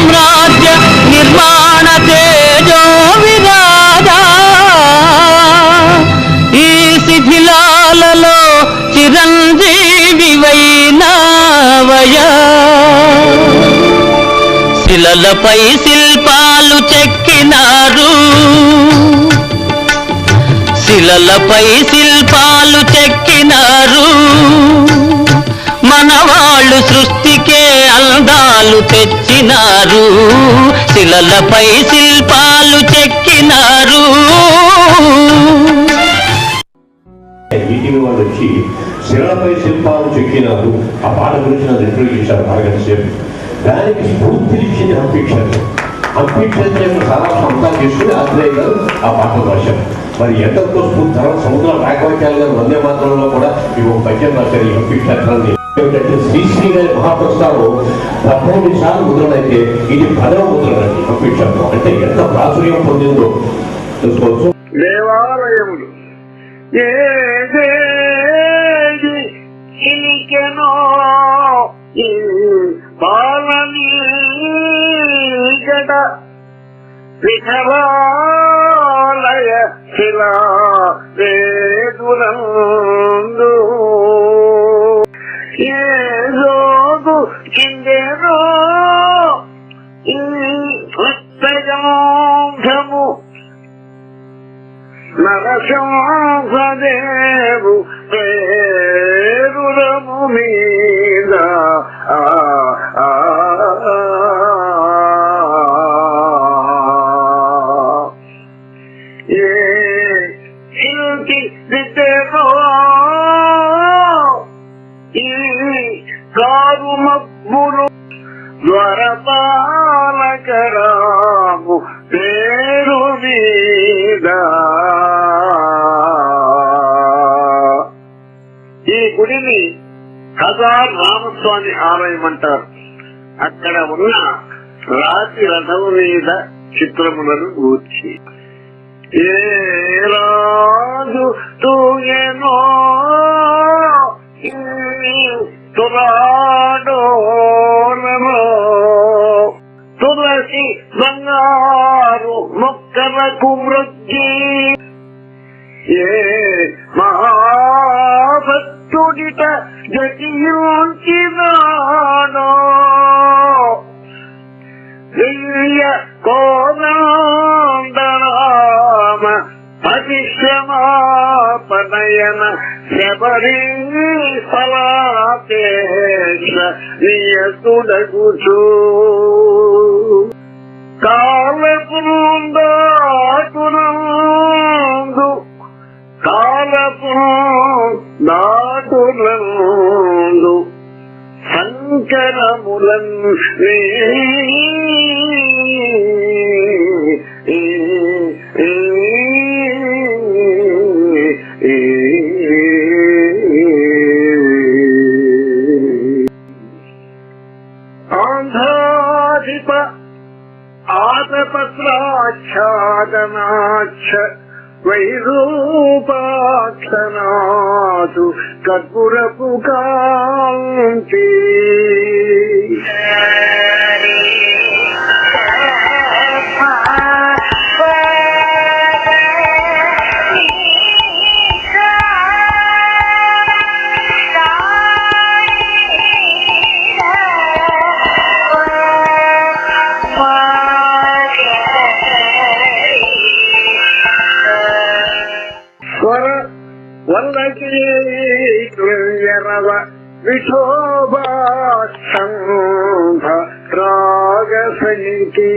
సామ్రాజ్య నిర్మాణ తేజో విరాజా ఈ శిథిలాలలో చిరంజీవివైనావయా శిలలపై శిల్పాలు చెక్కినారు శిలలపై శిల్పాలు చెక్కినారు మనవాళ్ళు సృష్టికే అందాలు తెచ్చినారు శిలలపై శిల్పాలు చెక్కినారు. ఈటీవీ వాళ్ళు వచ్చి శిలలపై శిల్పాలు చెక్కినారు ఆ పాట గురించి నాకు ఇంటర్వ్యూ చేశారు అరగంట సేపు. దానికి స్ఫూర్తినిచ్చింది హంపిక్షన్. హంపిక్షన్ చాలా సొంతం చేసుకుని ఆత్రేయ గారు ఆ పాటలు రాశారు. మరి ఎంతతో స్ఫూర్తి తర్వాత సముద్ర రాఘవాచార్య గారు వందే మాత్రంలో కూడా ఇవి ఒక పద్యం రాశారు. ఈ హంపిక్షేత్రాన్ని ఏమిటంటే శ్రీశ్రీ గారి మహాప్రస్థానం 18 సార్లు ముద్రణైతే ఇది 10వ ముద్రణ హంపిక్షేత్రం. అంటే ఎంత ప్రాచుర్యం పొందిందో తెలుసుకోవచ్చు. దేవాలయములు చిలికెనో బాలని గడ విఠలాలయ శిలా వేదులందు ఏ జోగు కిందెనో ఈ భక్తజాంఘము నరసింహదేవు పేరురము మీద ఏ శిల్పి దిద్దెనో ఈ కారుమబ్బులు ద్వారపాలకరాము పేరు మీద ఈ గుడిని హజార్ రామస్వామి ఆలయం అంటారు. అక్కడ ఉన్న రాతి రథం మీద చిత్రములను గూర్చి ఏ రాజు తూయెనో తురాడోనమో తులసి బంగారు మొక్కలకు మృగ్గి ఏ మహాభక్తుడిట జటించినాడో దివ్య కోదండరామ పరిశ్రమాపనయన శబరి ఫలాపేక్ష నియతుడగుచు కాలపుందాటునందు కాలపుందాటునందు శంకరములన్ ఆంధ్రాధిప ఆతపత్రాచ్ఛాదనాచ్ఛ వైరూపాక్షనాదు కర్పూరపు కాంతి వల్లకీరవ విఠోబాంభ రాగసంగీ.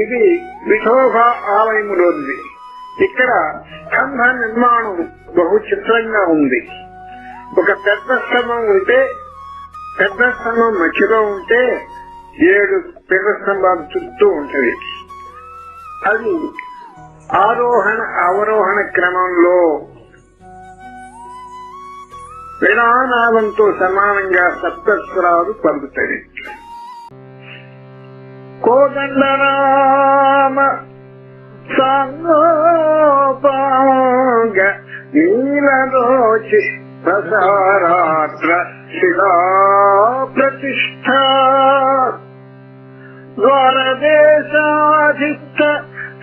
ఇది విఠోబ ఆలయములోనిది. ఇక్కడ స్తంభ నిర్మాణం బహు చిత్రంగా ఉంది. ఒక పెద్ద స్తంభం ఉంటే పెద్ద స్తంభం మధ్యలో ఉంటే 7 పెద్ద స్తంభాలు చుట్టూ ఉంటది. అది ఆరోహణ అవరోహణ క్రమంలో వేణానాదంతో సమానంగా సప్తస్వరాలు పలుకుతాయి. కోదండరామ సాంగోపాంగ నీలరోచి ప్రసారాత్ర శిలా ప్రతిష్ఠ ద్వారదేశాధిష్ట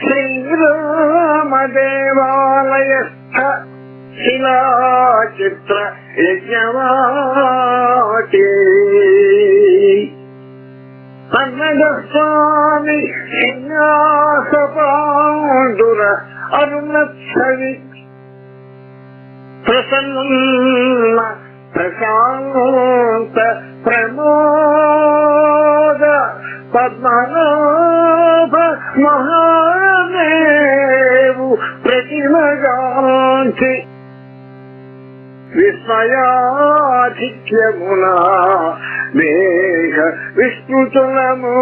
శ్రీరామదేవాలయస్థ శిలాచిత్ర యజ్ఞవాటి కన్నడ స్వామి సింహాసపాండుర అరుణఛవి ప్రసన్న ప్రశాంత ప్రమోద పద్మనాభ మహాదేవు ప్రతిమగాంచి విస్మయాధిక్యమునా మేఘ విస్తృతులము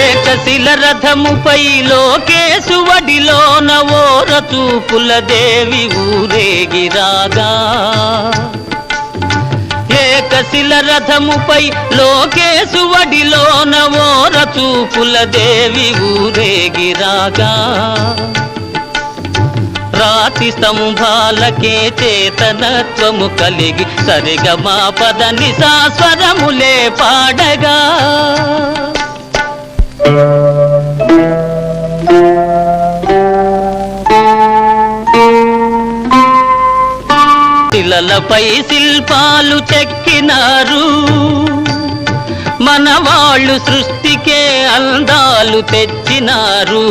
ఏకశిల రథముపై లోకేశువడిలోన ఓర చూపుల దేవి ఊరేగిరాగా ఏకశిల రథముపై లోకేశువడిలోన ఓర చూపుల దేవి ఊరేగిరాగా రాతి స్తంభాలకే చేతనత్వము కలిగి సరిగమా పద నిశాస్వరములే పాడగా శిలలపై శిల్పాలు చెక్కినారు మనవాళ్ళు సృష్టికే అందాలు తెచ్చినారు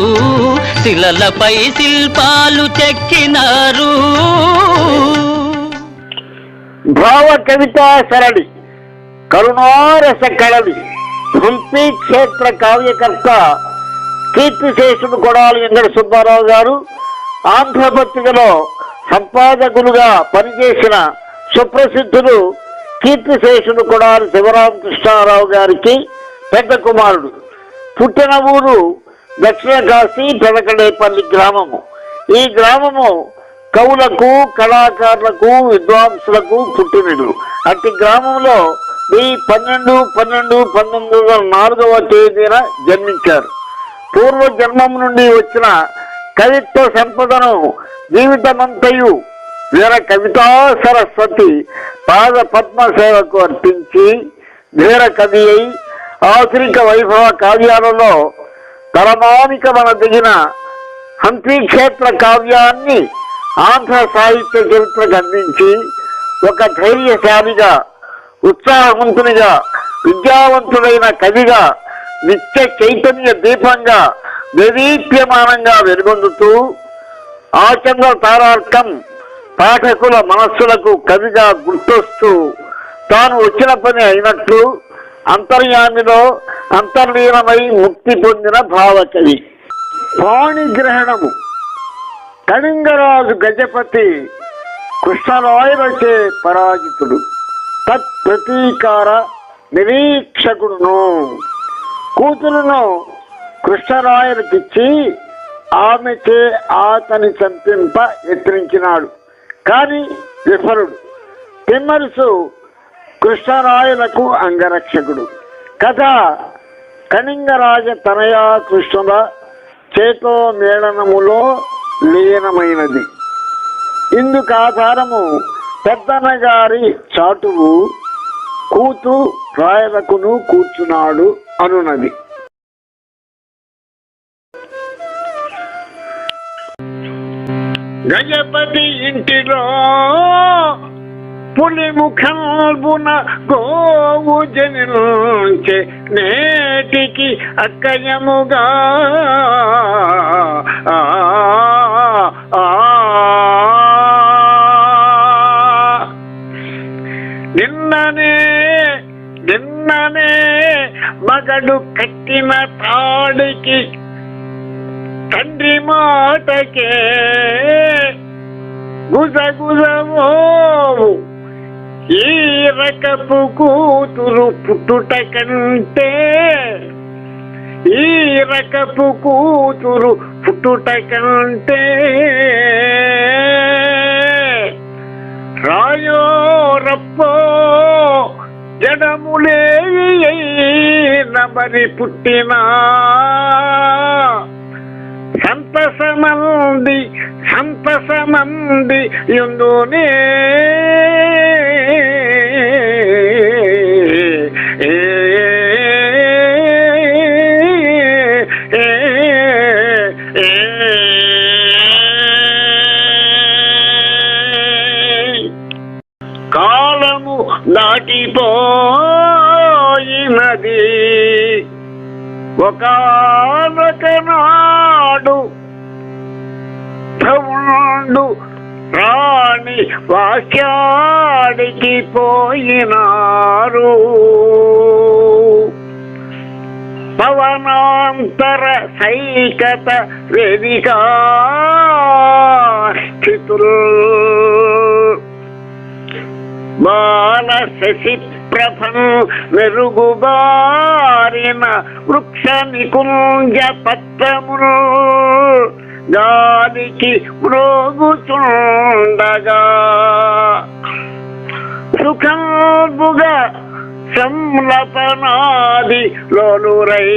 శిలలపై శిల్పాలు చెక్కినారు. భావ కవితా సరళి కరుణారస కళలి హంపి క్షేత్ర కావ్యకర్త కీర్తిశేషుడు కొడాలి వెంకట సుబ్బారావు గారు ఆంధ్రపత్రికలో సంపాదకులుగా పనిచేసిన సుప్రసిద్ధుడు కీర్తిశేషుడు కొడాలి శివరామకృష్ణారావు గారికి పెద్ద కుమారుడు. పుట్టిన ఊరు దక్షిణ కాశీ పెదకడేపల్లి గ్రామము. ఈ గ్రామము కవులకు కళాకారులకు విద్వాంసులకు పుట్టినడు. అట్టి గ్రామంలో 12/12/1904 తేదీన జన్మించారు. పూర్వ జన్మం నుండి వచ్చిన కవిత్వ సంపదను జీవితమంతయు వీర కవితా సరస్వతి పాద పద్మ సేవకు అర్పించి వీర కవి అయి ఆధునిక వైభవ కావ్యాలలో తలమానికమనదగిన హంపి క్షేత్ర కావ్యాన్ని ఆంధ్ర సాహిత్య చరిత్రకు అందించి ఒక ధైర్యశాలిగా ఉత్సాహవంతునిగా విద్యావంతుడైన కవిగా నిత్య చైతన్య దీపంగా దేదీప్యమానంగా వెలుగొందుతూ ఆచంద్ర తారార్కం పాఠకుల మనస్సులకు కవిగా గుర్తొస్తూ తాను వచ్చిన పని అయినట్లు అంతర్యామిలో అంతర్లీనమై ముక్తి పొందిన భావకవి. పాణిగ్రహణము కళింగరాజు గజపతి కృష్ణరాయలచే పరాజితుడు. తత్ప్రతీకార నిరీక్షకుడును కూతురును కృష్ణరాయలకిచ్చి ఆమెచే అతని చంపింప యత్నించినాడు. కాని విఫలుడు. తిమ్మరుసు కృష్ణరాయలకు అంగరక్షకుడు. కథ కళింగరాజ తనయా కృష్ణుల చేతో మేళనములో లీనమైనది. ఇందుకు ఆధారము పెద్దన్నగారి చాటువు కూతు రాయలకును కూర్చున్నాడు అనున్నది. గజపతి ఇంటిలో పులి ముఖంబున గోవు జనించే నేటికి అక్కయముగా నిన్ననే మగడు కట్టిన తాడికి తండ్రి మాటకే గుజగుజమోవు ఈ రకపు కూతురు పుట్టుట కంటే ఈ రకపు కూతురు పుట్టుట కంటే రాయో రప్పో జడములే నిలబడి పుట్టిన సంతసమంది యుందునే కాలము దాటిపోయినది ఒకానొక నాడు ధవుండు రాణి వాక్యాడికి పోయినారు పవనాంతర సైకత వేదికా స్థితులు బాల శశి ప్రభను మెరుగుబారిన వృక్ష నికుంజ పత్రములు గాలికి మ్రోగుచుండగా సుఖముగా సంలపనాది లోలురై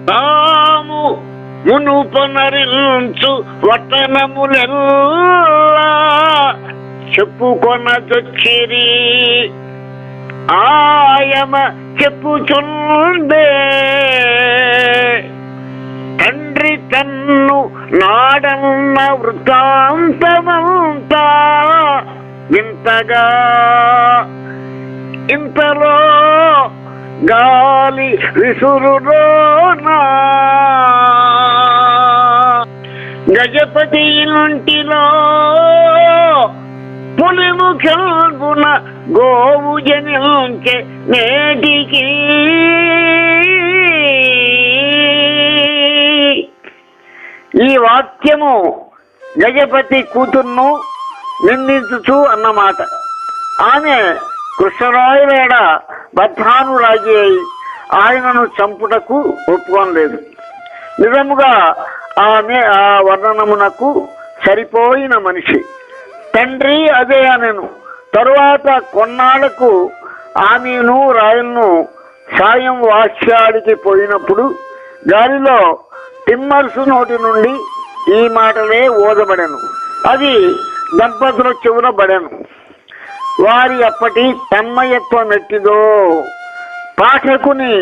తాము మునుపనరించు వతనములెల్లా చెప్పుకొనదొచ్చిరి ఆయమ చెప్పుచుండే తండ్రి తన్ను నాడన్న వృత్తాంతమంతా వింతగా ఇంతలో గాలి విసురులోనా గజపతి ఇంటిలో పులిముఖంబున గోవు జనించే నేటికి ఈ వాక్యము గజపతి కూతుర్ను నిందించుచు అన్నమాట. ఆమె కృష్ణరాయులేడ బద్ధానురాజి అయి ఆయనను చంపుటకు ఒప్పుకోలేదు. నిజముగా ఆమె ఆ వర్ణనమునకు సరిపోయిన మనిషి. తండ్రి అదే అనెను. తరువాత కొన్నాళ్లకు ఆమెను రాయలను సాయం వాక్యాడికి పోయినప్పుడు గాలిలో టిమ్మర్సు నోటి నుండి ఈ మాటలే ఓదబడెను. అది దంపతుల చెవున పడెను. వారి అప్పటి తన్మయత్వం ఎట్టిదో, పాఠకుని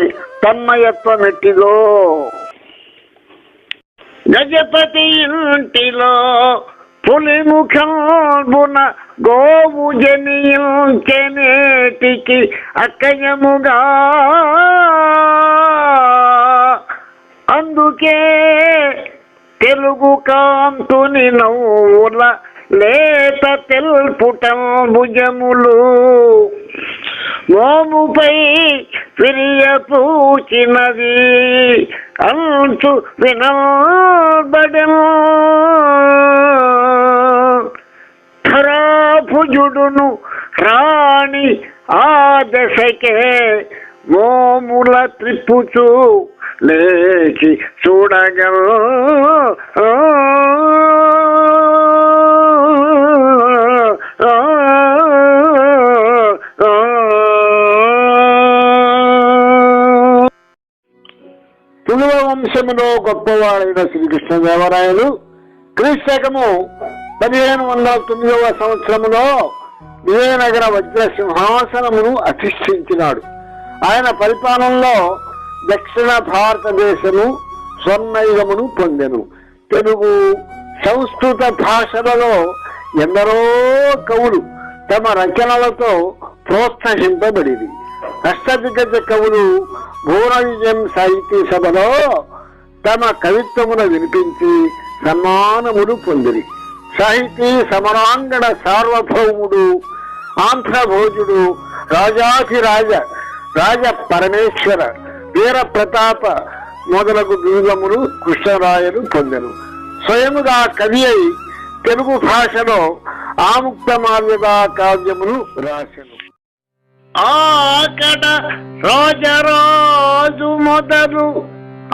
తన్మయత్వం ఎట్టిదో. గజపతి ఇంటిలో పులిముఖంబున గోవు జనించెనేటికి అక్కయముగా అందుకే తెలుగు కాంతుని నవ్వుల లేత తెల్పుటం భుజములు మోముపై విరియపూచినది అంచు వినబడెను. ధరాభుజుడును రాణి ఆ దశకే మోముల త్రిప్పుచు లేచి చూడగల తులువ వంశములో గొప్పవాడైన శ్రీకృష్ణదేవరాయలు క్రీస్తకము 1509వ సంవత్సరములో విజయనగర వజ్ర సింహాసనమును అధిష్ఠించినాడు. ఆయన పరిపాలనలో దక్షిణ భారతదేశము స్వర్ణయుగమును పొందెను. తెలుగు సంస్కృత భాషలలో ఎందరో కవులు తమ రచనలతో ప్రోత్సహింపబడింది. అష్టదిగ్గజ కవులు భువన విజయం సాహితీ సభలో తమ కవిత్వమును వినిపించి సన్మానములు పొందిరి. సాహితీ సమరాంగణ సార్వభౌముడు, ఆంధ్రభోజుడు, రాజాధిరాజ, రాజ పరమేశ్వర, వీర ప్రతాప మొదలగు బిరుదములు కృష్ణరాయలు పొందెను. స్వయముగా కవి అయి తెలుగు భాషలో ఆముక్త మాల్యదా కావ్యమును రాసెను. ఆకడ రాజరాజు మొదలు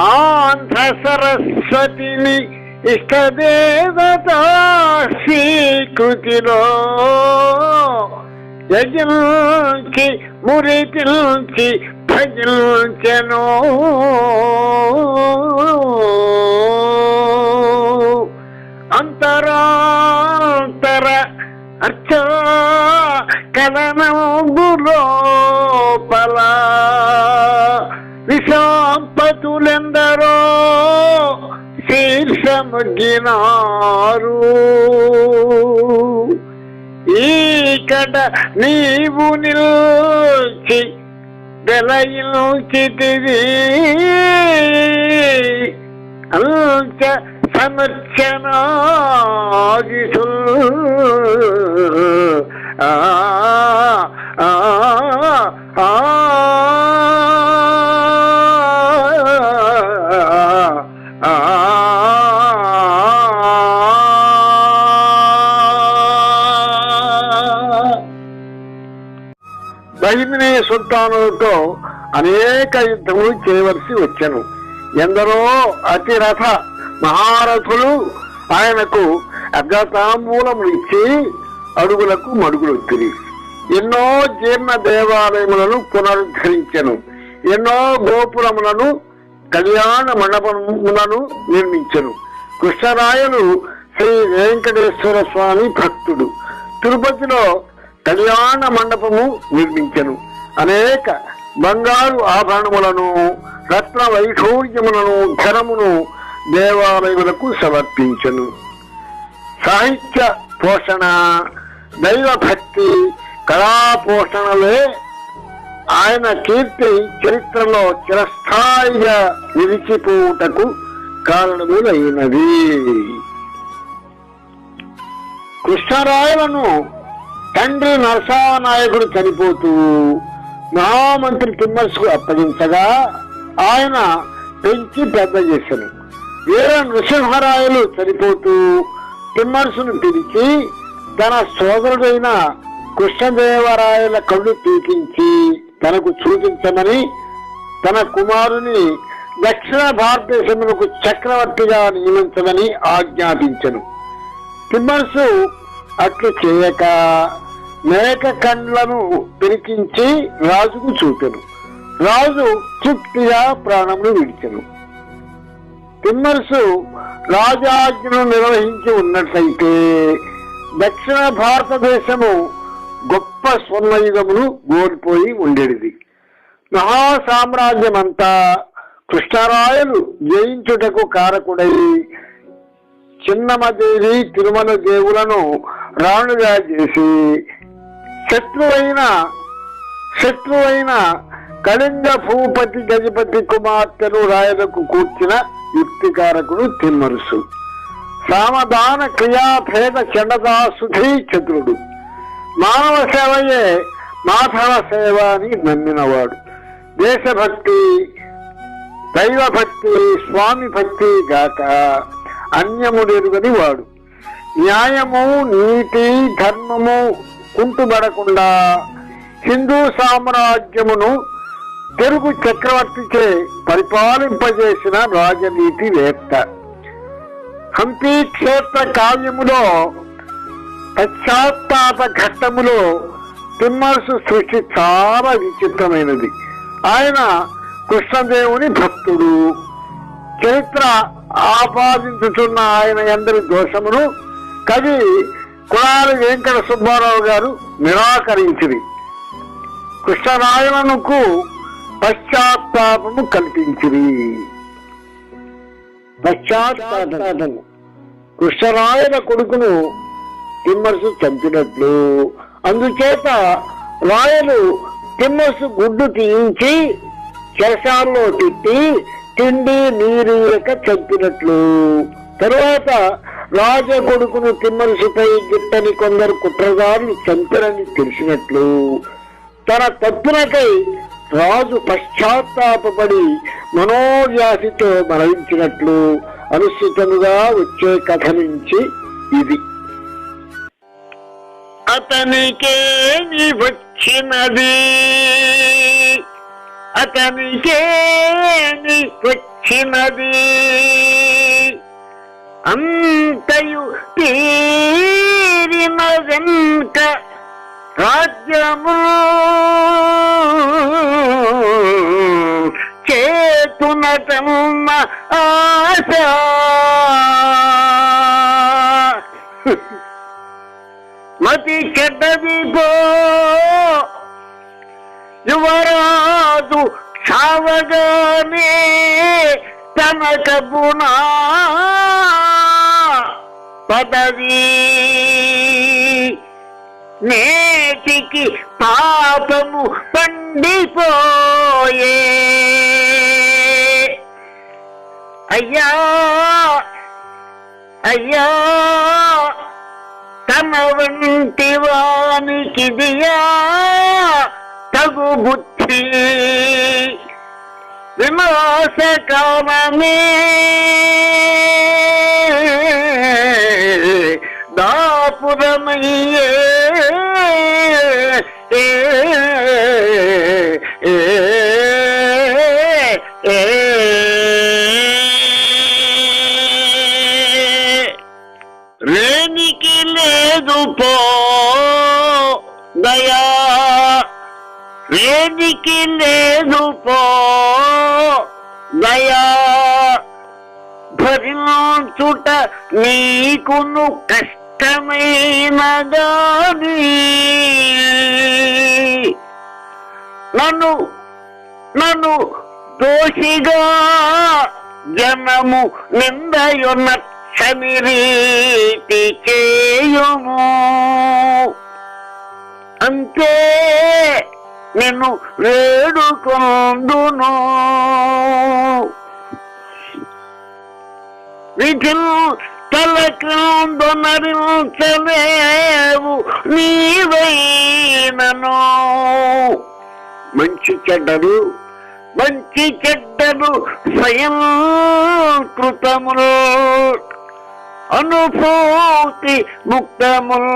ఆంధ్ర సరస్వతిని ఇష్టదేవత స్వీకృతిలో యజించి మురిపిల్చి భజించెను. అంతరాంతర అర్చ కలనంబులోపల విశాంపతులెందరో శీర్షముగినారు. ఈకట నీవు నిల్చి వెలయించితివి అంచ సమర్చనాగిసుల్ బహిమిని సుల్తానులతో అనేక యుద్ధములు చేయవలసి వచ్చెను. ఎందరో అతిరథ మహారథులు ఆయనకు అగ్రతాంబూలములు ఇచ్చి అడుగులకు మడుగులొత్తిరి. ఎన్నో జీర్ణ దేవాలయములను పునరుద్ధరించెను. ఎన్నో గోపురములను కళ్యాణ మండపములను నిర్మించెను. కృష్ణరాయలు శ్రీ వెంకటేశ్వర స్వామి భక్తుడు. తిరుపతిలో కళ్యాణ మండపము నిర్మించెను. అనేక బంగారు ఆభరణములను రత్న వైఢూర్యములను ధనమును దేవాలయములకు సమర్పించెను. సాహిత్య పోషణ, దైవభక్తి, కళాపోషణలే ఆయన కీర్తి చరిత్రలో చిరస్థాయిగా నిలిచిపోవుటకు కారణములైనది. కృష్ణరాయలను తండ్రి నరసానాయకుడు చనిపోతూ మహామంత్రి తిమ్మర్సుకు అప్పగించగా ఆయన పెంచి పెద్ద చేశాను. వీర నృసింహరాయలు చనిపోతూ తిమ్మర్సును పిలిచి తన సోదరుడైన కృష్ణదేవరాయల కళ్ళు పీకించి తనకు చూపించమని తన కుమారుని దక్షిణ భారతదేశమునకు చక్రవర్తిగా నియమించమని ఆజ్ఞాపించెను. తిమ్మర్సు అట్లు చేయక మేక కండ్లను పెరికించి రాజుకు చూపెను. రాజు తృప్తిగా ప్రాణములు విడిచెను. తిమ్మర్సు రాజాజ్ఞను నిర్వహించి ఉన్నట్లయితే దక్షిణ భారతదేశము గొప్ప స్వర్ణయుగమును కోల్పోయి ఉండేది. మహాసామ్రాజ్యమంతా కృష్ణరాయలు జయించుటకు కారకుడై చిన్నమదేవి తిరుమల దేవులను రాణుగా చేసి శత్రువైన కళింగ భూపతి గజపతి కుమార్తెను రాయలకు కూర్చిన యుక్తికారకుడు తిమ్మరుసు. సామధాన క్రియాభేద చండదాసుధీ చతురుడు. మానవ సేవయే మాధవ సేవ అని నమ్మినవాడు. దేశభక్తి, దైవభక్తి, స్వామి భక్తి గాక అన్యముడెరుగని వాడు. న్యాయము, నీతి, ధర్మము కుంటుబడకుండా హిందూ సామ్రాజ్యమును తెలుగు చక్రవర్తిచే పరిపాలింపజేసిన రాజనీతివేత్త. హంపి క్షేత్ర కావ్యములో పశ్చాత్తాప ఘట్టములో తిమ్మర్సు సృష్టి చాలా విచిత్రమైనది. ఆయన కృష్ణదేవుని భక్తుడు. చరిత్ర ఆపాదించుతున్న ఆయన ఎందరి దోషమును కవి కులాలి వెంకట సుబ్బారావు గారు నిరాకరించిరి. కృష్ణరాయలకు పశ్చాత్తాపము కల్పించిరి. పశ్చాత్తాపము కృష్ణరాయల కొడుకును తిమ్మర్సు చంపినట్లు. అందుచేత రాయలు తిమ్మర్సు గుడ్డు తీయించి చెరసాల్లో తిట్టి తిండి నీరుక చంపినట్లు. తరువాత రాజ కొడుకును తిమ్మరుసుపై గిట్టని కొందరు కుట్రదారులు చంపినని తెలిసినట్లు తన తప్పునకై రాజు పశ్చాత్తాపడి మనోవ్యాధితో మరణించినట్లు అనుసృతముగా వచ్చే కథ నుంచి ఇది. అతనికే వచ్చి వచ్చినది అతనికేమి వచ్చినది అంతయు తీరిన వెంక రాజ్యము చేతునటన్న ఆశ మతి చెడ్డదిగో యువరాజు సావగానే తనకబునా పదవి నేటికి పాపము పండిపోయే అయ్యా అయ్యా తన వంటి వానికిదియా తగు బుద్ధి వినాశకాలమే దాపురమయ్యే రేనికి లేదు పో దయా రేనికి లేదు పో దయా భరించుట నీకును కష్టమైన గాని నన్ను దోషిగా జనము నిందయున్నచ్చని రీతి చేయుము అంతే నిన్ను వేడుకొందును విధిను తలకందొనరించలేవు నీవైనను మంచి చెడ్డలు స్వయం కృతములు అనుభూతి ముక్తములు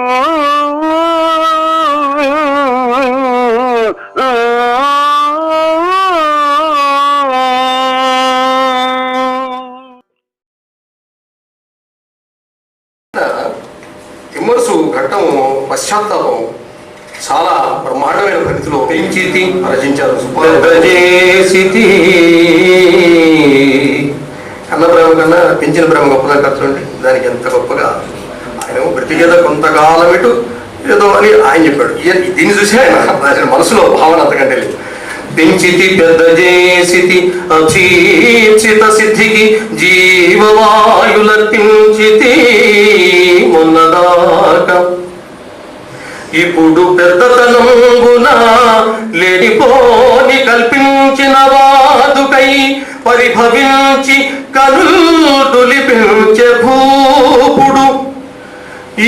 తిమ్మరుసు ఘట్టము పశ్చాత్తాపం చాలా బ్రహ్మాండమైన పరిధిలో పెంచితి రచించారు. కన్న ప్రేమ కన్నా పెంచిన ప్రేమ గొప్పగా ఖర్చుండి దానికి ఎంత గొప్పగా ఆయన బ్రతికేద కొంతకాలం ఇటు ఏదో అని ఆయన చెప్పాడు. దీన్ని చూసి ఆయన మనసులో భావన అంతకంటే లేదు. పెంచితి పెద్ద చేసితి అచీర్చిత సిద్ధికి జీవవాయులర్పించితి మొన్నదాకా ఇప్పుడు పెద్దతనంబున లేడిపోని కల్పించిన వాదుకై పరిభవించి కనులు తులిపించే భూపుడు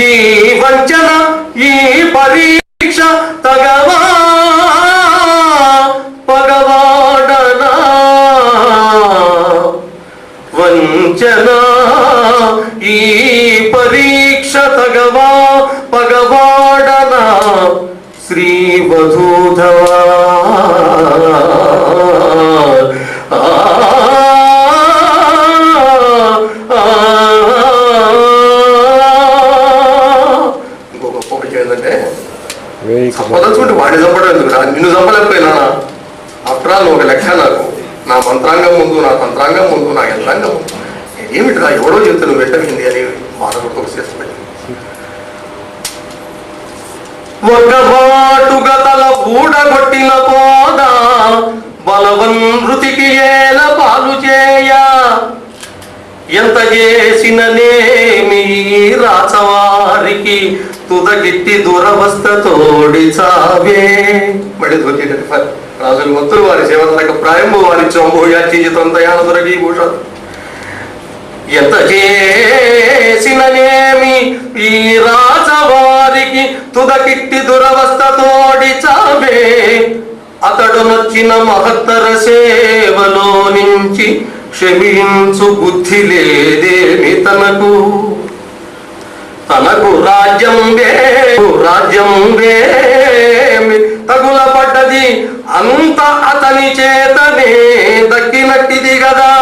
ఈ వంచన ఈ పరీక్ష తగవా పగవాడనా వంచన ఈ పరీక్ష తగవా పగవాడనా శ్రీ వధూధవా ఇంకో గొప్ప విషయం ఏంటంటే సంపదలుచుకుంటే వాడిని చంపడం ఎందుకు రా, నిన్ను చంపలేకపోయినా ఆఫ్టర్ ఆల్ ఒక లెక్క నాకు నా మంత్రాంగం ముందు నా తంత్రాంగం ముందు నా యంత్రాంగం ఏమిటిరా ఎవడో చెప్తే నువ్వు వెంటనే అని మానవుడితో చేసిపోయింది. ఒక బాటుగా తల పూడగొట్టిన పోదా బలవన్ృతికి ఏల పాలు చేయ ఎంత చేసిననేమి రాచవారికి తుదగిట్టి దురవస్థ తోడి చావే. మళ్ళీ దొరికేట రాజులు మొత్తులు వారి సేవలకు ప్రాయంభు వారి చొంబు యాచించితంతయాన దొరకి భూషాలు ఎంత చేసిననేమి ఈ రాజవారికి తుదకిట్టి దురవస్థ తోడి చావే. అతడు నచ్చిన మహత్తర సేవలో నుంచి క్షమించు బుద్ధి లేదేమి తనకు రాజ్యం వేమి తగులపడ్డది అంత అతని చేతనే దక్కినట్టిది గదా.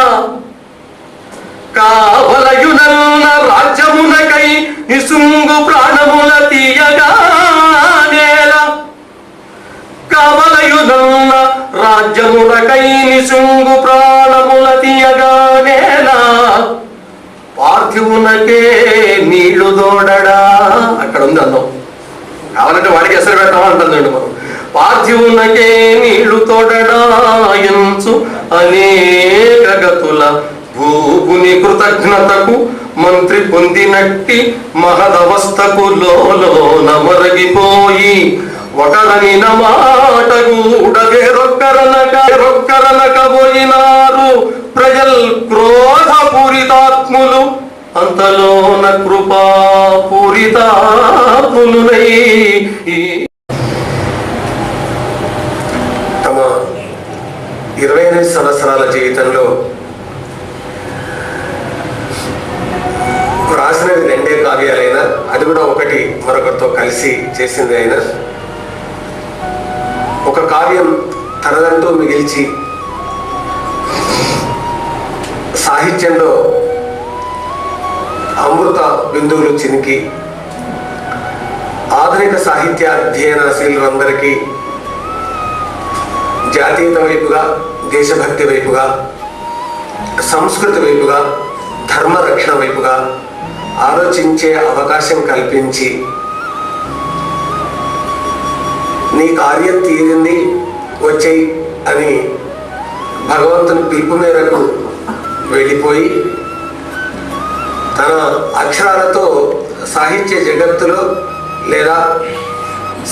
కావలయునన్న రాజ్యమునకై నిసుంగు ప్రాణముల తీయగా నేల. కావలయునన్న రాజ్యమునకై నిసుంగు ప్రాణముల తీయగా నేల. పార్థివునకే నీళ్లు దోడడా. అక్కడ ఉంది అందం. కావాలంటే వాడికి ఎసరు పెట్టామంటుందండి మనం. పార్థివునకే నీళ్లు తోడడాయించు అనేక గతుల భూపుని కృతజ్ఞతకు మంత్రి పొందినట్టి మహదవస్థకు లోన మరగిపోయి ఒకరనిన మాట కూడా వేరొక్కరనక పోయినారు ప్రజల్ క్రోధ పూరితాత్ములు. అంతలోన కృపా పూరితాత్ములునై తమ 28 సంవత్సరాల జీవితంలో రాసినది 2 కావ్యాలైనా, అది కూడా ఒకటి మరొకరితో కలిసి చేసింది అయినా, ఒక కావ్యం తనదంటూ మిగిల్చి సాహిత్యంలో అమృత బిందువులు చినికి ఆధునిక సాహిత్య అధ్యయనశీలందరికీ జాతీయత వైపుగా, దేశభక్తి వైపుగా, సంస్కృతి వైపుగా, ధర్మ రక్షణ వైపుగా ఆలోచించే అవకాశం కల్పించి నీ కార్యం తీరింది వచ్చేయి అని భగవంతుని పిలుపు మేరకు వెళ్ళిపోయి తన అక్షరాలతో సాహిత్య జగత్తులో లేదా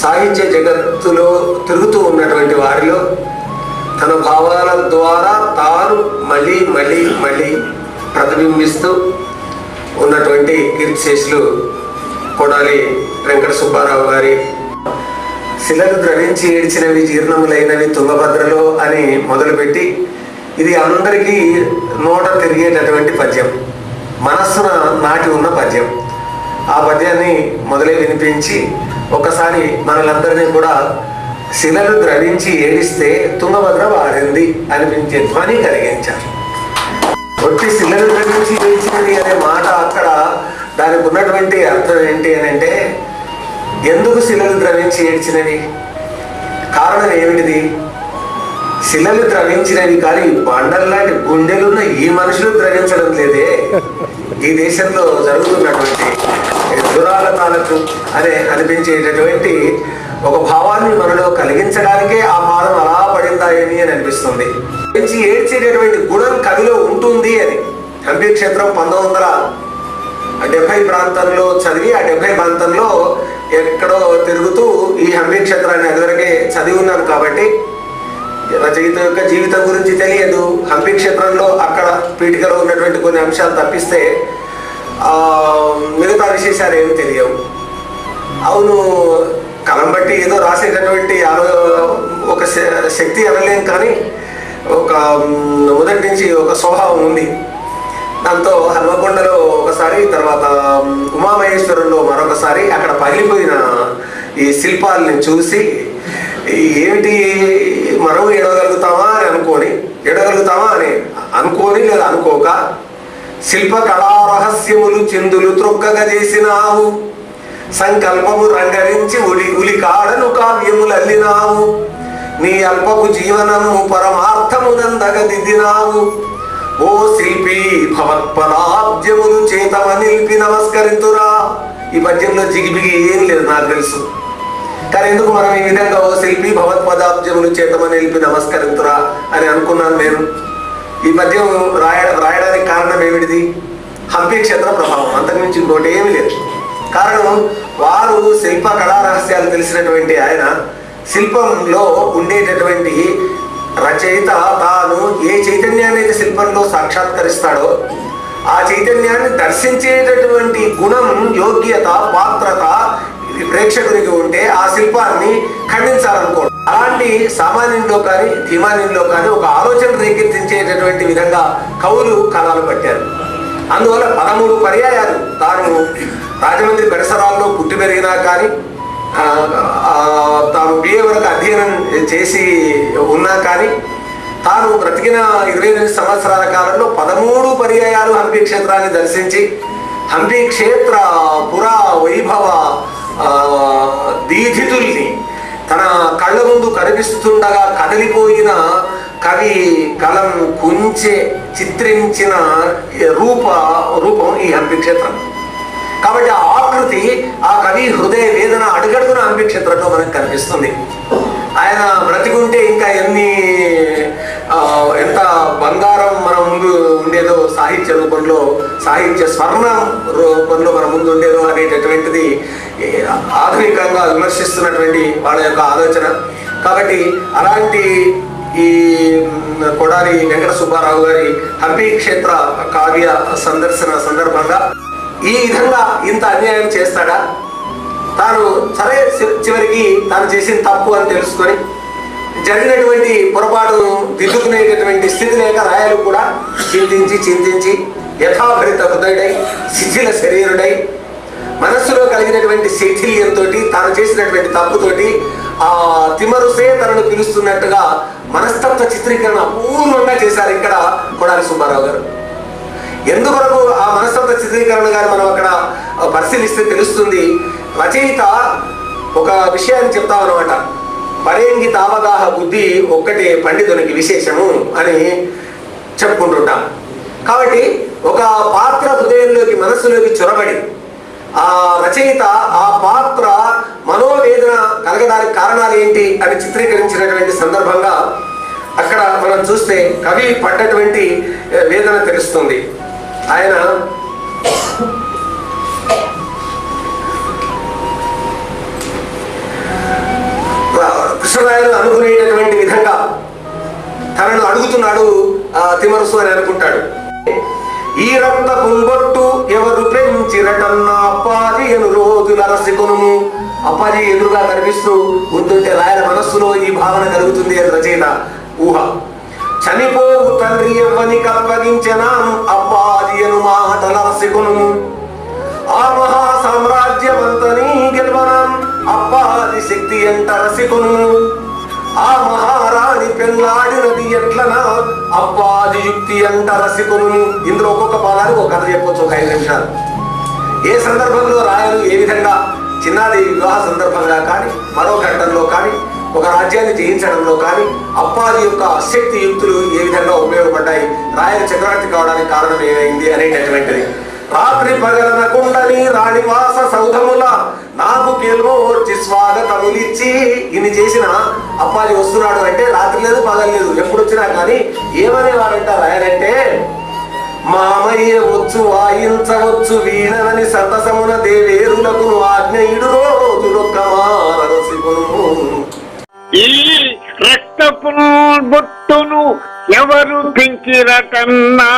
సాహిత్య జగత్తులో తిరుగుతూ ఉన్నటువంటి వారిలో తన భావాల ద్వారా తాను మళ్ళీ మళ్ళీ మళ్ళీ ప్రతిబింబిస్తూ ఉన్నటువంటి కీర్తిశేషులు కొడాలి వెంకట సుబ్బారావు గారి శిలలు ద్రవించి ఏడ్చినవి జీర్ణములైనవి తుంగభద్రలో అని మొదలుపెట్టి ఇది అందరికీ నోట తిరిగేటటువంటి పద్యం, మనస్సున నాటి ఉన్న పద్యం. ఆ పద్యాన్ని మొదలై వినిపించి ఒకసారి మనలందరినీ కూడా శిలలు ద్రవించి ఏడిస్తే తుంగభద్ర వారింది అనిపించే ధ్వని కలిగించారు. ఒట్టి శిలలు ద్రవించి ఏడ్చినది అనే మాట అక్కడ దానికి ఉన్నటువంటి అర్థం ఏంటి అని అంటే, ఎందుకు శిలలు ద్రవించి ఏడ్చినవి, కారణం ఏమిటిది? శిలలు ద్రవించినవి కానీ బండల్లాంటి గుండెలున్న ఈ మనుషులు ద్రవించడం లేదే. ఈ దేశంలో జరుగుతున్నటువంటి దురాగతాలకు అనిపించేటటువంటి ఒక భావాన్ని మనలో కలిగించడానికే ఆ పాదం అలా పడిందాయని అని అనిపిస్తుంది. ఏడ్చేటటువంటి గుణం కవిలో ఉంటుంది అని. హంపి క్షేత్రం 1970 ప్రాంతంలో చదివి ఆ 70 ప్రాంతంలో ఎక్కడో తిరుగుతూ ఈ హంపి క్షేత్రాన్ని అదివరకే చదివి ఉన్నాను కాబట్టి రచయిత యొక్క జీవితం గురించి తెలియదు. హంపి క్షేత్రంలో అక్కడ పీఠికలో ఉన్నటువంటి కొన్ని అంశాలు తప్పిస్తే మిగతా విశేషాలు ఏమి తెలియవు. అవును, కలం బట్టి ఏదో రాసేటటువంటి ఒక శక్తి అనలేం, కానీ ఒక మొదటి నుంచి ఒక స్వభావం ఉంది. దాంతో హన్మకొండలో ఒకసారి, తర్వాత ఉమామహేశ్వరంలో మరొకసారి అక్కడ పగిలిపోయిన ఈ శిల్పాలని చూసి ఏమిటి మనం ఎడగలుగుతామా అని అనుకోని లేదా అనుకోక శిల్ప కళా రహస్యములు చిందులు త్రొక్కగా చేసినావు, సంకల్పము రంగరించి ఉలికాడను కావ్యములు అల్లినావు, నీ అల్పపు జీవనము పరమార్థమునందగ దిద్దినావు, ఓ శిల్పి భవత్పదాబ్జములు చేతమ నిలిపి నమస్కరింతురా. ఈ పద్యంలో జిగిబిగి ఏం లేదు నాకు తెలుసు, కానీ ఎందుకు మనం ఈ విధంగా ఓ శిల్పి భవత్పదాబ్జములు చేతమ నిలిపి నమస్కరింతురా అని అనుకున్నాను నేను. ఈ పద్యం రాయడానికి కారణం ఏమిటిది? హంపి క్షేత్ర ప్రభావం, అంతకుమించి ఇంకోటి ఏమీ లేదు. కారణం, వారు శిల్ప కళా రహస్యాలు తెలిసినటువంటి ఆయన శిల్పంలో ఉండేటటువంటి రచయిత తాను ఏ చైతన్యాన్ని అయితే శిల్పంలో సాక్షాత్కరిస్తాడో ఆ చైతన్యాన్ని దర్శించేటటువంటి గుణం, యోగ్యత, పాత్రత ప్రేక్షకునికి ఉంటే ఆ శిల్పాన్ని ఖండించాలనుకోండి. అలాంటి సామాన్యంలో కానీ ధీమాన్యంలో కానీ ఒక ఆలోచన రేకెత్తించేటటువంటి విధంగా కవులు కళలు పట్టారు. అందువల్ల 13 పర్యాయాలు తాను రాజమండ్రి పరిసరాల్లో పుట్టి పెరిగినా కానీ, తాను బిఏ వరకు అధ్యయనం చేసి ఉన్నా కానీ తాను బ్రతికిన 28 సంవత్సరాల కాలంలో 13 పర్యాయాలు హంపి క్షేత్రాన్ని దర్శించి హంపి క్షేత్ర పురా వైభవ దీధితుల్ని తన కళ్ళ ముందు కనిపిస్తుండగా కదిలిపోయిన కవి కలం కుంచె చిత్రించిన రూపం ఈ హంపి క్షేత్రం. కాబట్టి ఆ ఆకృతి, ఆ కవి హృదయ వేదన అడుగడుగున హంపి క్షేత్రంలో మనకు కనిపిస్తుంది. ఆయన బ్రతికుంటే ఇంకా ఎంత బంగారం మన ముందు ఉండేదో, సాహిత్య రూపంలో, సాహిత్య స్వర్ణం రూపంలో మన ముందు ఉండేదో అనేటటువంటిది ఆధునికంగా విమర్శిస్తున్నటువంటి వాళ్ళ యొక్క ఆలోచన. కాబట్టి అలాంటి ఈ కొడాలి వెంకట సుబ్బారావు గారి హంపి క్షేత్ర కావ్య సందర్శన సందర్భంగా ఈ విధంగా ఇంత అన్యాయం చేస్తాడా? తాను సరే చివరికి తాను చేసిన తప్పు అని తెలుసుకొని జరిగినటువంటి పొరపాటును దిద్దుకునేటటువంటి స్థితి లేక రాయలు కూడా చింతించి యథాభరిత హృదయుడై శిథిల శరీరుడై మనస్సులో కలిగినటువంటి శైథిల్యంతో తాను చేసినటువంటి తప్పుతోటి ఆ తిమరుసే తనను పిలుస్తున్నట్టుగా మనస్తత్వ చిత్రీకరణ అపూర్వంగా చేశారు ఇక్కడ కొడాలి సుబ్బారావు గారు. ఎందుకొరకు ఆ మనస్తత్వ చిత్రీకరణ గారు మనం అక్కడ పరిశీలిస్తే తెలుస్తుంది. రచయిత ఒక విషయాన్ని చెప్తామన్నమాట. పరేంగి తావగాహ బుద్ధి ఒక్కటే పండితునికి విశేషము అని చెప్పుకుంటుంటాం. కాబట్టి ఒక పాత్ర హృదయంలోకి మనస్సులోకి చొరబడి ఆ రచయిత ఆ పాత్ర మనోవేదన కలగడానికి కారణాలు ఏంటి అని చిత్రీకరించినటువంటి సందర్భంగా అక్కడ మనం చూస్తే కవి పడ్డటువంటి వేదన తెలుస్తుంది. ఆయన కృష్ణరాయలు అనుకునేటటువంటి విధంగా తనను అడుగుతున్నాడు తిమరుసు అని అనుకుంటాడు. ఈ రక్త పుంగొట్టు ఎవరు పెంచిరటన్న అప్పాజీ ఎను రోజుల రసికొను. అప్పాజీ ఎదురుగా కనిపిస్తూ ఉంటుంటే రాయల మనస్సులో ఈ భావన కలుగుతుంది అని రచయిత ఊహ. చనిపోవు తండ్రి ఎవ్వని కప్పగించిన అప్పాజీ ఎను మాటల రసికొను. ఆ మహా సామ్రాజ్యమంతని గెలవనం అప్పాజీ శక్తి ఎంట రసికొను. ఆ మహారాణి పెళ్ళాడినది ఎట్లనా అప్పాజీ యుక్తి అంట రసికొను. ఇందులో ఒక్కొక్క పదానికి ఒక కథ చెప్పొచ్చు, ఒక 5 నిమిషాలు. ఏ సందర్భంలో రాయలు ఏ విధంగా చిన్నాదేవి వివాహ సందర్భంగా కానీ మరో ఘట్టంలో కానీ ఒక రాజ్యాన్ని జయించడంలో కానీ అప్పాజీ యొక్క శక్తి యుక్తులు ఏ విధంగా ఉపయోగపడ్డాయి, రాయలు చక్రవర్తి కావడానికి కారణం ఏమైంది అనేటటువంటిది. రాత్రి పగలన కుండని రాణివాస సౌధముల నాకు కేల్మోర్చి స్వాగతములిచ్చి ఇన్ని చేసిన అప్పాజీ వస్తున్నాడు అంటే రాత్రి లేదు పగలు లేదు, ఎప్పుడు వచ్చినా కానీ ఏమనేవారంట రాయనంటే, మామయ్య వచ్చు వాయించవచ్చు వీణనని సంతసమున దేవేరులకు ఆజ్ఞయుడు రోజులొక్క మారసికొను. ఈ రక్తపు బొట్టును ఎవరు పెంచిరటన్నా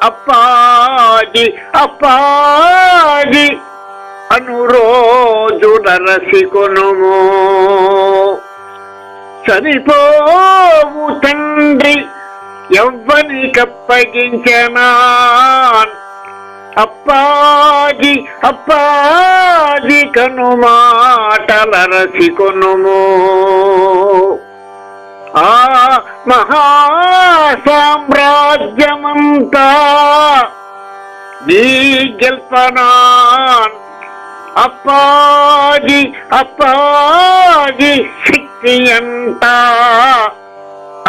అప్పాజీ అనురోజు రసికొనుము. చనిపోవు తండ్రి ఎవ్వని కప్పగించనా అప్పాజీ కను మాటల రసికొనుము. ఆ మహాసామ్రాజ్యమంతా నీ గెల్పనాన్ అప్పాజీ శక్తి అంట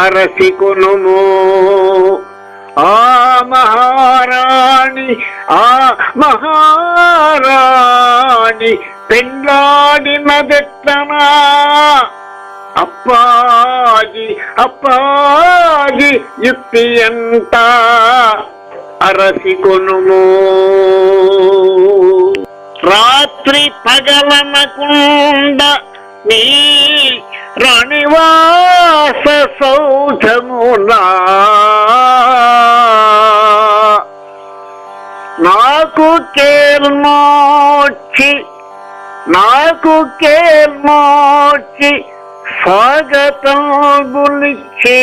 అరసికొనుము. ఆ మహారాణి పెండ్లాడినదెట్లనా అప్పాజీ యుక్తి ఎంత అరసికొనుము. రాత్రి పగలనకుండ నీ రాణివాస సౌధములా నాకు కేల్మోచి స్వాగతం గులిచ్చి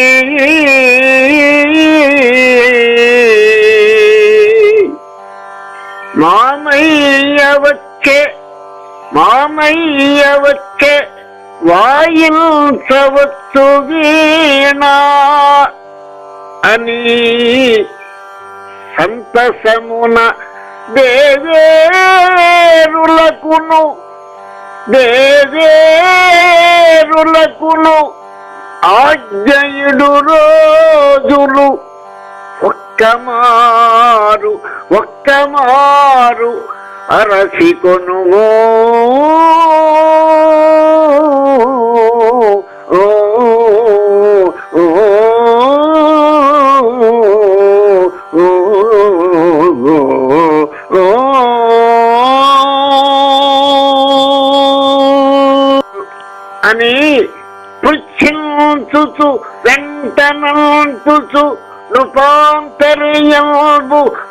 మామయ్య వచ్చే మామయ్య వచ్చే వాయించవచ్చు వీణా అని సంతసమున దేవేరులకును ఆజ్ఞయుడు రోజులు ఒక్కమారు అరసి కొనుగో అని పృచ్ఛించుచు వెంటనంచుచు రూపాంతర్యంబు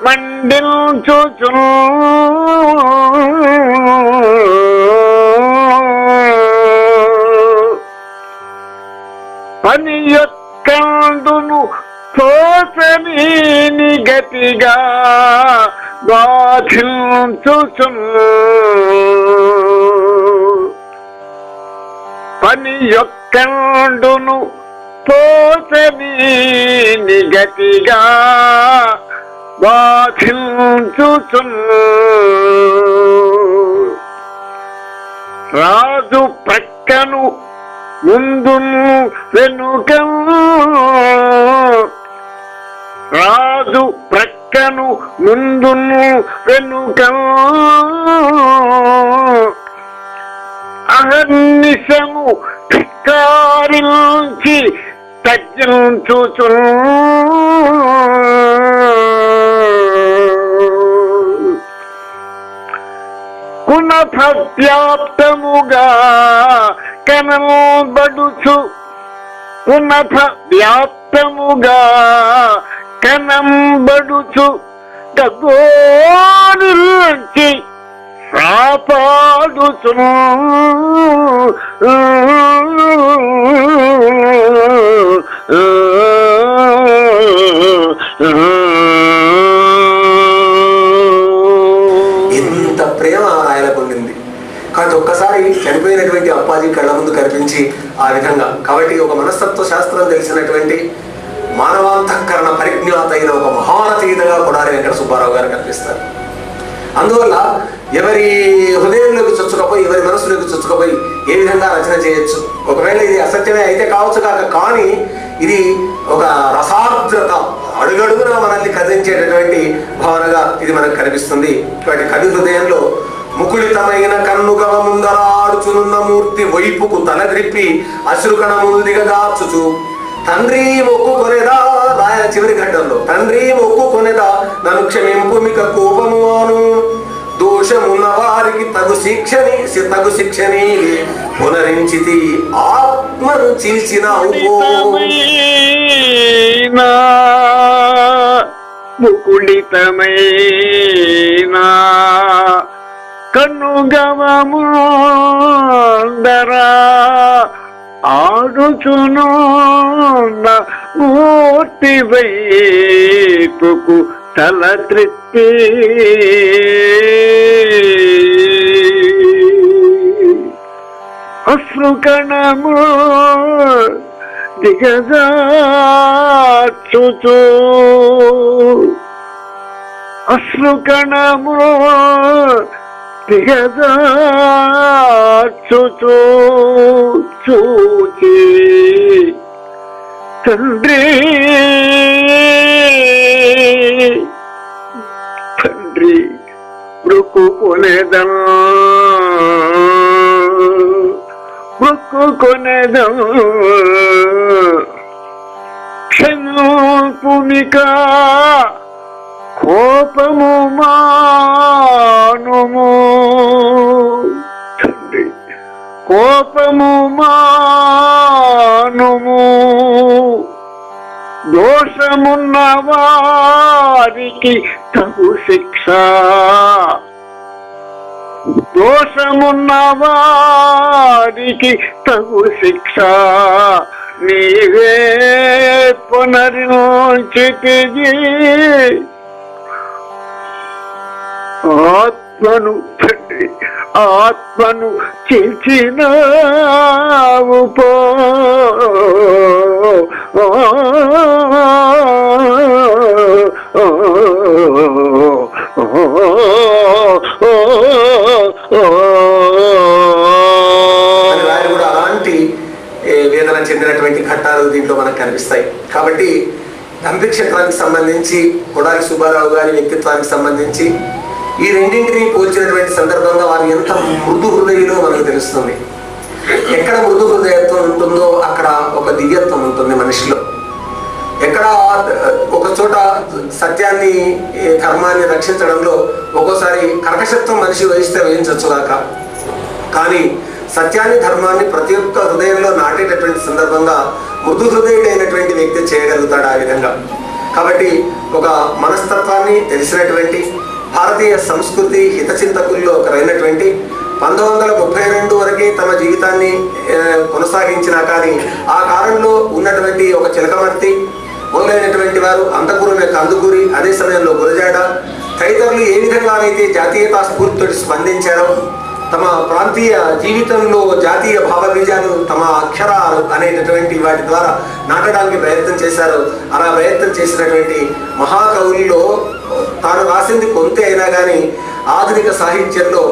మండించుచు పని యొక్కందును తోచని గతిగా బాధించుచు పని యొక్కండును తోచని గతిగా బాధించుచు రాజు ప్రక్కను ముందు వెనుక రాజు ప్రక్కను ముందు వెనుక అహర్నిశము ధిక్కారించి తగ్గించుచు కునఫ వ్యాప్తముగా కనబడుచు కునఫ వ్యాప్తముగా కనంబడుచు గోరించి కాపాడుచు ఇంత ప్రేమ ఆయనకు ఉండింది. కాబట్టి ఒక్కసారి చనిపోయినటువంటి అప్పాజీ కళ్ళ ముందు కనిపించి ఆ విధంగా కాబట్టి ఒక మనస్తత్వ శాస్త్రం తెలిసినటువంటి మానవాంతఃకరణ పరిజ్ఞాత అయిన ఒక మహారచయితగా కొడాలి వెంకట సుబ్బారావు గారు కనిపిస్తారు. అందువల్ల ఎవరి హృదయంలోకి చొచ్చుకపోయి ఎవరి మనసులోకి చొచ్చుకపోయి ఏ విధంగా రచన చేయొచ్చు. ఒకవేళ ఇది అసత్యమే అయితే కావచ్చు కాక, కానీ ఇది ఒక రసార్ద్రత అడుగడుగున మనల్ని కదిలించేటటువంటి భావనగా ఇది మనకు కనిపిస్తుంది. కాబట్టి కవి హృదయంలో ముకుళితమైన కన్నుగవ ముందరాడుచునున్న మూర్తి వైపుకు తలద్రిప్పి అశ్రుకణముందిగా దాచుచు తండ్రి మొక్కుకొనేదా రాయ చివరి ఘట్టంలో తండ్రి మొక్కుకొనేదా నన్ను క్షమింపు మిక కోపమును దోషమున్న వారికి తగు శిక్షని పునరించితి ఆత్మను చీల్చిన ముకుళితమైనా కన్నుగవముందరా ఆడుచును మూర్తి వైపుకు తల త్రిప్పి అశ్రుకణము దిగజార్చుచు అశ్రుకణము దిగజార్చుచు చూచి తండ్రి మొక్కుకొనేదం క్షణోపుమిక కోపము మానుము తండ్రి కోపము మానుము దోషమున్న వారికి తగు శిక్ష దోషమున్న వారికి తగు శిక్ష నీవే పునరించితివి ఆత్మను తండ్రి ఆత్మను చీల్చినావు పో. వారు కూడా అలాంటి వేదన చెందినటువంటి ఘట్టాలు దీంట్లో మనకు కనిపిస్తాయి. కాబట్టి దంభిక్షేత్రానికి సంబంధించి, కొడాలి సుబ్బారావు గారి వ్యక్తిత్వానికి సంబంధించి ఈ రెండింటినీ పోల్చినటువంటి సందర్భంగా వారు ఎంత మృదు హృదయులో మనకు తెలుస్తుంది. ఎక్కడ మృదు హృదయత్వం ఉంటుందో అక్కడ ఒక దివ్యత్వం ఉంటుంది మనిషిలో. ఎక్కడ ఒక చోట సత్యాన్ని, ధర్మాన్ని రక్షించడంలో ఒక్కోసారి కర్కశత్వం మనిషి వహిస్తే వహించవచ్చుగాక, కానీ సత్యాన్ని, ధర్మాన్ని ప్రతి ఒక్క హృదయంలో నాటేటటువంటి సందర్భంగా మృదు హృదయుడైనటువంటి వ్యక్తి చేయగలుగుతాడు ఆ విధంగా. కాబట్టి ఒక మనస్తత్వాన్ని తెలిసినటువంటి, భారతీయ సంస్కృతి హితచింతకుల్లో ఒకరైనటువంటి, 1932 వరకే తమ జీవితాన్ని కొనసాగించినా కానీ ఆ కాలంలో ఉన్నటువంటి ఒక చిలకమర్తి మొదలైనటువంటి వారు, అంతఃపురం యొక్క అందుకూరి, అదే సమయంలో గురజాడ తదితరులు ఏ విధంగానైతే జాతీయతా స్ఫూర్తితో స్పందించారో, తమ ప్రాంతీయ జీవితంలో జాతీయ భావబీజాలు, తమ అక్షరాలు అనేటటువంటి వాటి ద్వారా నాటడానికి ప్రయత్నం చేశారు. అలా ప్రయత్నం చేసినటువంటి మహాకవుల్లో తాను రాసింది కొంతే అయినా కానీ ఆధునిక సాహిత్యంలో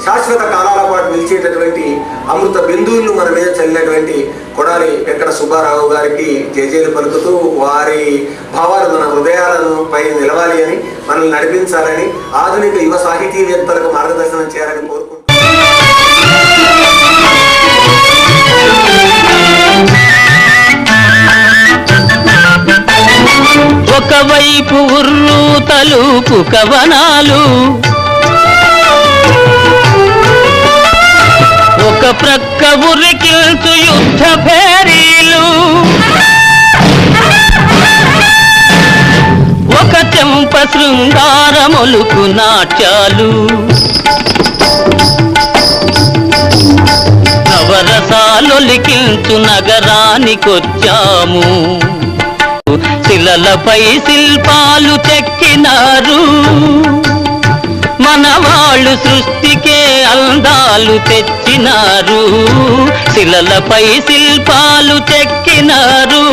శాశ్వత కాలాల పాటు నిలిచేటటువంటి అమృత బిందువులు మన మీద చల్లినటువంటి కొడాలి వెంకట సుబ్బారావు గారికి జేజేలు పలుకుతూ, వారి భావాలు మన హృదయాలను పై నిలవాలి అని, మనల్ని నడిపించాలని, ఆధునిక యువ సాహితీవేత్తలకు మార్గదర్శనం చేయాలని కోరుకుంటున్నాను. ఒకవైపు ఉర్రు తలుపు కవనాలు, ఒక ప్రక్క ఉరికిల్చు యుద్ధ భేరీలు, ఒక చెంప శృంగారములుకు నాట్యాలు, నవరసాలొలికిల్చు నగరానికొచ్చాము. శిలలపై శిల్పాలు చెక్కినారు, మన వాళ్ళు సృష్టికే అందాలు తెచ్చినారు. శిలలపై శిల్పాలు చెక్కినారు.